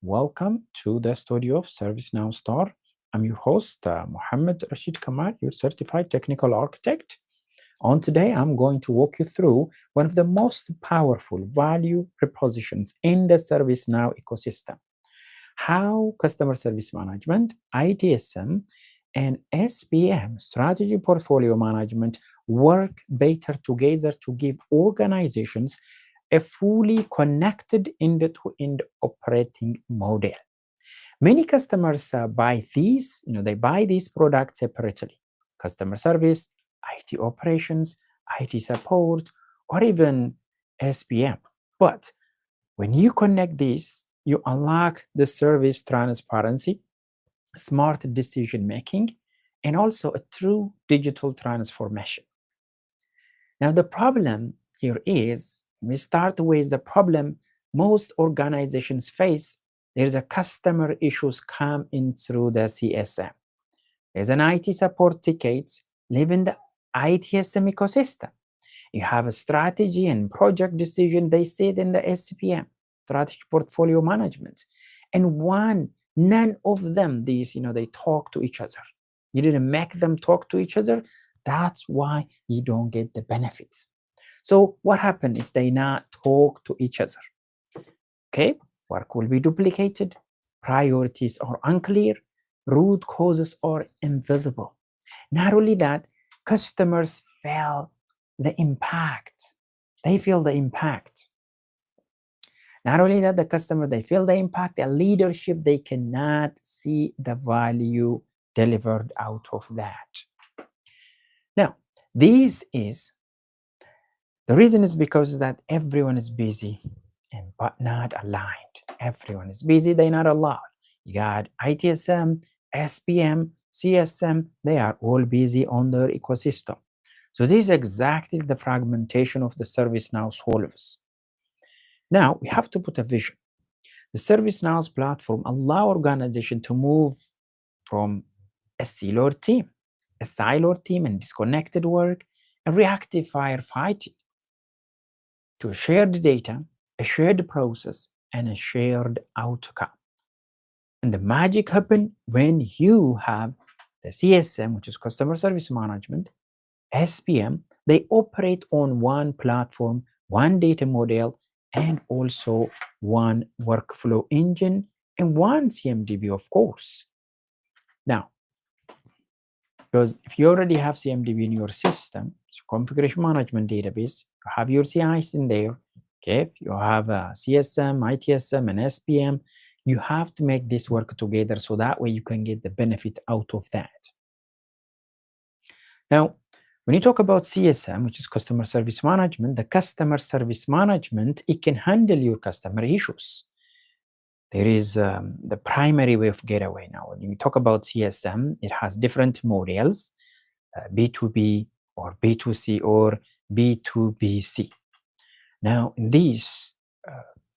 Welcome to the studio of ServiceNow Star. I'm your host, Mohammed Rashid Kamal, your certified technical architect. On today, I'm going to walk you through one of the most powerful value propositions in the ServiceNow ecosystem. How customer service management, ITSM, and SPM, strategy portfolio management, work better together to give organizations a fully connected end-to-end operating model. Many customers they buy these products separately: customer service, IT operations, IT support, or even SPM. But when you connect these, you unlock the service transparency, smart decision making, and also a true digital transformation. Now, the problem here is we start with the problem most organizations face. There's a customer issues come in through the CSM. There's an IT support tickets live in the ITSM ecosystem. You have a strategy and project decision, they sit in the SPM, strategy portfolio management. And none of them, they talk to each other. You didn't make them talk to each other. That's why you don't get the benefits. So what happens if they not talk to each other? Okay, work will be duplicated, priorities are unclear, root causes are invisible. Not only that, customers feel the impact. They feel the impact. Not only that, the customer, they feel the impact, the leadership, they cannot see the value delivered out of that. Now, this is the reason is because that everyone is busy but not aligned. Everyone is busy, they're not aligned. You got ITSM, SPM, CSM, they are all busy on their ecosystem. So this is exactly the fragmentation of the ServiceNow solves. Now we have to put a vision. The ServiceNow's platform allow organization to move from a siloed team and disconnected work, and reactive firefighting, to shared data, a shared process, and a shared outcome. And the magic happens when you have the CSM, which is customer service management, SPM, they operate on one platform, one data model, and also one workflow engine, and one CMDB, of course. Now, because if you already have CMDB in your system, configuration management database, you have your CIs in there. Okay, if you have a CSM, ITSM, and SPM, you have to make this work together so that way you can get the benefit out of that. Now, when you talk about CSM, which is customer service management, the customer service management, it can handle your customer issues. There is the primary way of getaway. Now, when you talk about CSM, it has different models, B2B or B2C or B2BC. Now, in these,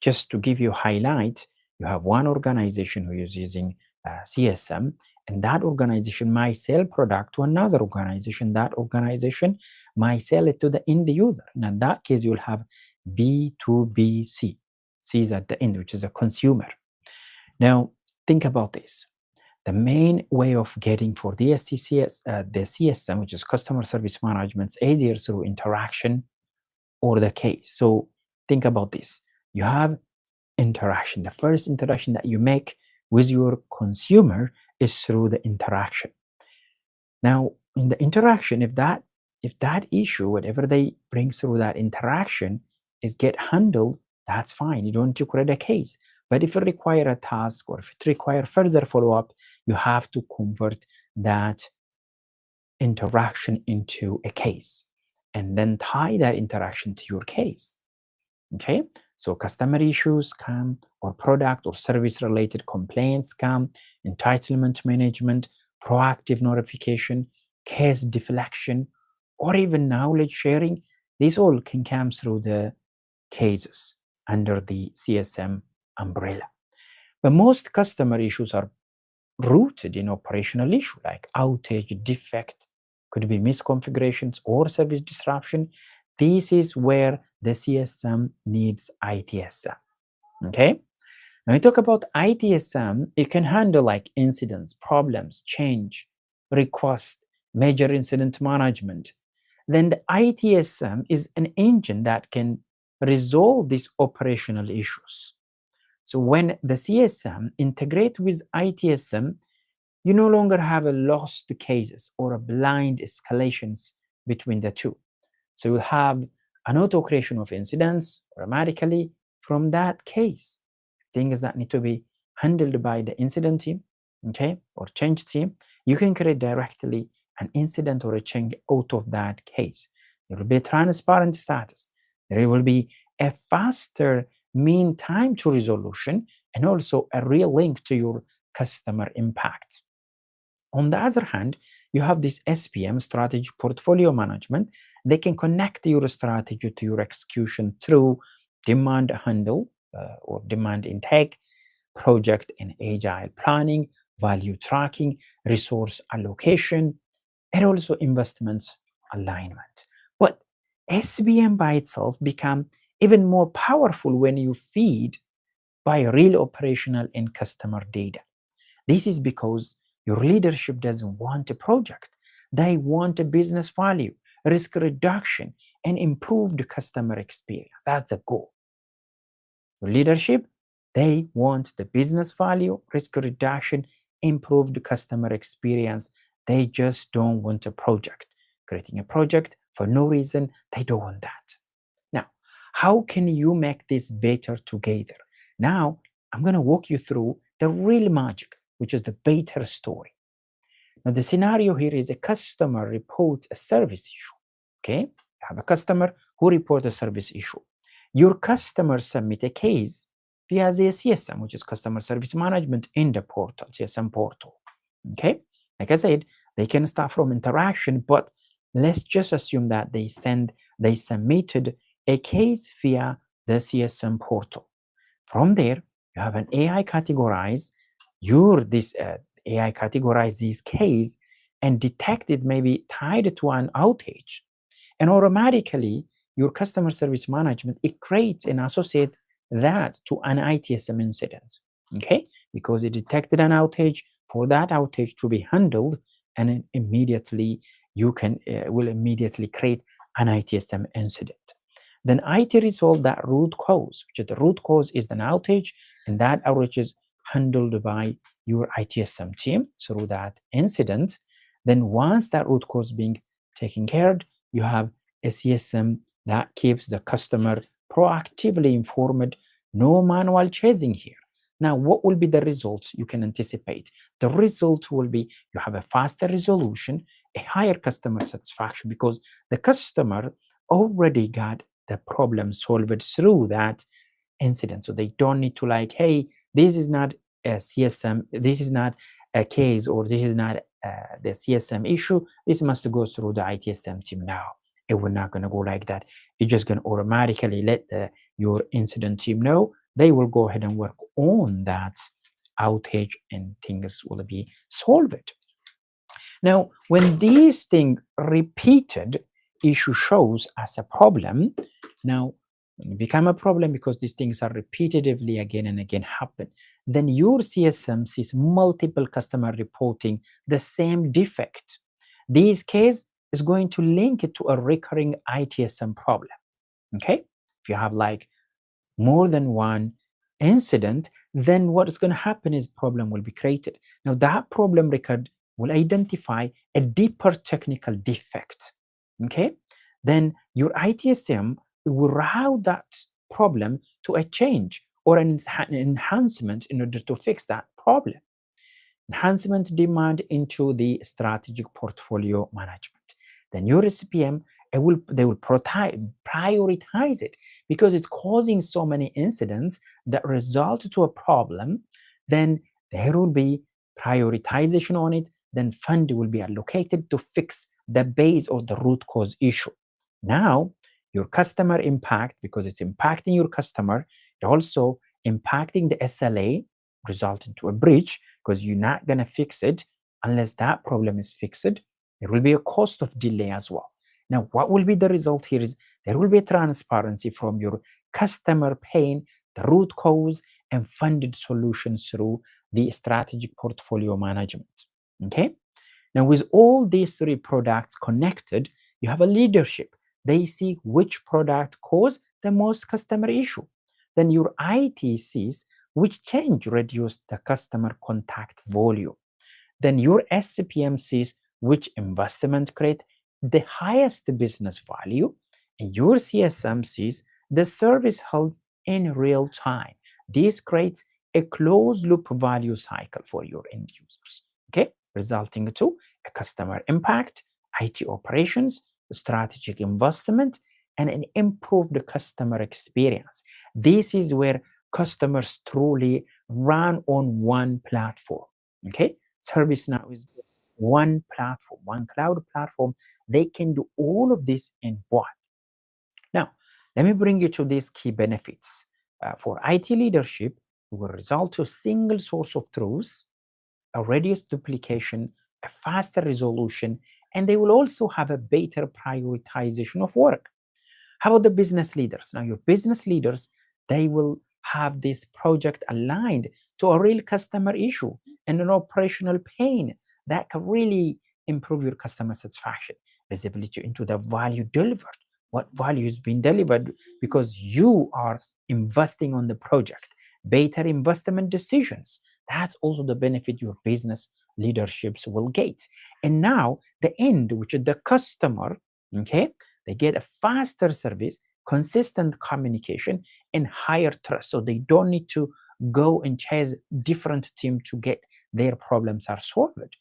just to give you a highlight, you have one organization who is using CSM, and that organization might sell product to another organization. That organization might sell it to the end user. And in that case, you'll have B2BC. C is at the end, which is a consumer. Now, think about this. The main way of getting for the CSM, which is customer service management, is either through interaction or the case. So think about this. You have interaction. The first interaction that you make with your consumer is through the interaction. Now, in the interaction, if that issue, whatever they bring through that interaction, is get handled, that's fine. You don't need to create a case. But if it require a task or if it require further follow-up, you have to convert that interaction into a case and then tie that interaction to your case. Okay, so customer issues come, or product or service related complaints come, entitlement management, proactive notification, case deflection, or even knowledge sharing. These all can come through the cases under the CSM umbrella. But most customer issues are rooted in operational issue like outage, defect, could be misconfigurations or service disruption. This is where the CSM needs ITSM. Okay, When we talk about ITSM, it can handle like incidents, problems, change, request, major incident management. Then the ITSM is an engine that can resolve these operational issues. So when the CSM integrate with ITSM, you no longer have a lost cases or a blind escalations between the two. So you'll have an auto creation of incidents automatically from that case. Things that need to be handled by the incident team, okay, or change team, you can create directly an incident or a change out of that case. There will be a transparent status. There will be a faster mean time to resolution and also a real link to your customer impact. On the other hand, you have this SPM, strategy portfolio management. They can connect your strategy to your execution through demand handle or demand intake, project and agile planning, value tracking, resource allocation, and also investments alignment. But SPM by itself become even more powerful when you feed by real operational and customer data. This is because your leadership doesn't want a project. They want a business value, risk reduction, and improved customer experience. That's the goal. Your leadership, they want the business value, risk reduction, improved customer experience. They just don't want a project. Creating a project for no reason, they don't want that. Now, how can you make this better together? Now, I'm going to walk you through the real magic, which is the better story. Now, the scenario here is a customer reports a service issue. Okay, you have a customer who reports a service issue. Your customer submit a case via the CSM, which is customer service management in the portal, CSM portal. Okay, like I said, they can start from interaction, but let's just assume that they submitted a case via the CSM portal. From there, you have an AI categorize this AI categorize this case and detect it maybe tied to an outage. And automatically, your customer service management, it creates and associates that to an ITSM incident. Okay, because it detected an outage, for that outage to be handled, and then immediately you can will immediately create an ITSM incident. Then IT resolve that root cause, which is the root cause is an outage, and that outage is handled by your ITSM team through that incident. Then once that root cause being taken care of, you have a CSM that keeps the customer proactively informed, no manual chasing here. Now, what will be the results you can anticipate? The results will be you have a faster resolution, a higher customer satisfaction because the customer already got the problem solved through that incident. So they don't need to like, hey, this is not a CSM, this is not a case, or this is not the CSM issue. This must go through the ITSM team now. It will not going to go like that. It's just going to automatically let your incident team know. They will go ahead and work on that outage and things will be solved. Now, when these things repeated, issue shows as a problem. Now, when it become a problem because these things are repetitively again and again happen, then your CSM sees multiple customer reporting the same defect. This case is going to link it to a recurring ITSM problem. Okay, if you have like more than one incident, then what is going to happen is problem will be created. Now that problem record will identify a deeper technical defect. Okay, then your ITSM will route that problem to a change or an enhancement in order to fix that problem. Enhancement demand into the strategic portfolio management. Then your SPM, they will prioritize it because it's causing so many incidents that result to a problem. Then there will be prioritization on it. Then fund will be allocated to fix the base or the root cause issue. Now, your customer impact, because it's impacting your customer, it also impacting the SLA, resulting to a breach, because you're not going to fix it unless that problem is fixed. There will be a cost of delay as well. Now, what will be the result here is there will be a transparency from your customer pain, the root cause, and funded solutions through the strategic portfolio management. Okay. Now, with all these three products connected, you have a leadership. They see which product cause the most customer issue. Then your IT sees which change reduce the customer contact volume. Then your SCPM sees which investment create the highest business value, and your CSM sees the service held in real time. This creates a closed loop value cycle for your end users, okay, resulting to a customer impact, IT operations, strategic investment, and an improved customer experience. This is where customers truly run on one platform, okay. ServiceNow is one platform, one cloud platform. They can do all of this in one. Now, let me bring you to these key benefits. For IT leadership, it will result to a single source of truth, a reduced duplication, a faster resolution, and they will also have a better prioritization of work. How about the business leaders? Now, your business leaders, they will have this project aligned to a real customer issue and an operational pain that can really improve your customer satisfaction, visibility into the value delivered, what value is being delivered because you are investing on the project, better investment decisions. That's also the benefit your business leaderships will get. And now the end, which is the customer, okay, they get a faster service, consistent communication, and higher trust. So they don't need to go and chase different team to get their problems are solved.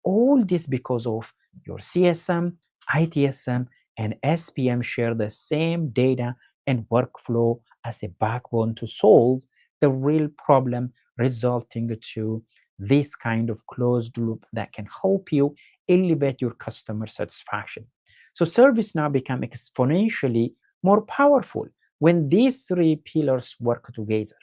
All this because of your CSM, ITSM, and SPM share the same data and workflow as a backbone to solve the real problem, resulting to this kind of closed loop that can help you elevate your customer satisfaction. So service now become exponentially more powerful when these three pillars work together.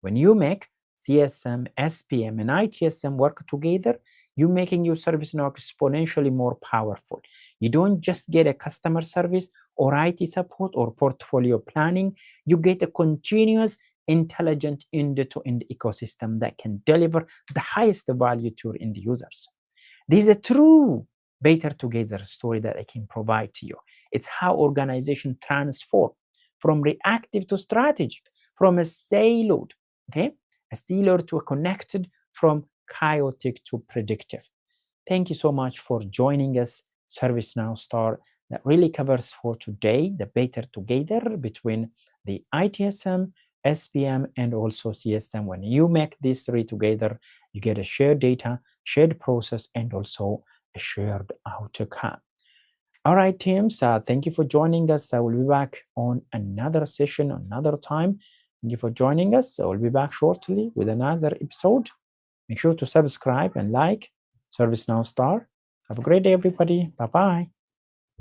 When you make CSM, SPM, and ITSM work together, you're making your service now exponentially more powerful. You don't just get a customer service or IT support or portfolio planning, you get a continuous, intelligent end-to-end ecosystem that can deliver the highest value to your end users. This is a true better together story that I can provide to you. It's how organization transform from reactive to strategic, from a siloed, okay, a siloed to a connected, from chaotic to predictive. Thank you so much for joining us, ServiceNow Star, that really covers for today the better together between the ITSM, SPM, and also CSM. When you make these three together, you get a shared data, shared process, and also a shared outcome. All right, teams, thank you for joining us. I will be back on another session, another time. Thank you for joining us. I will be back shortly with another episode. Make sure to subscribe and like ServiceNow Star. Have a great day, everybody. Bye-bye.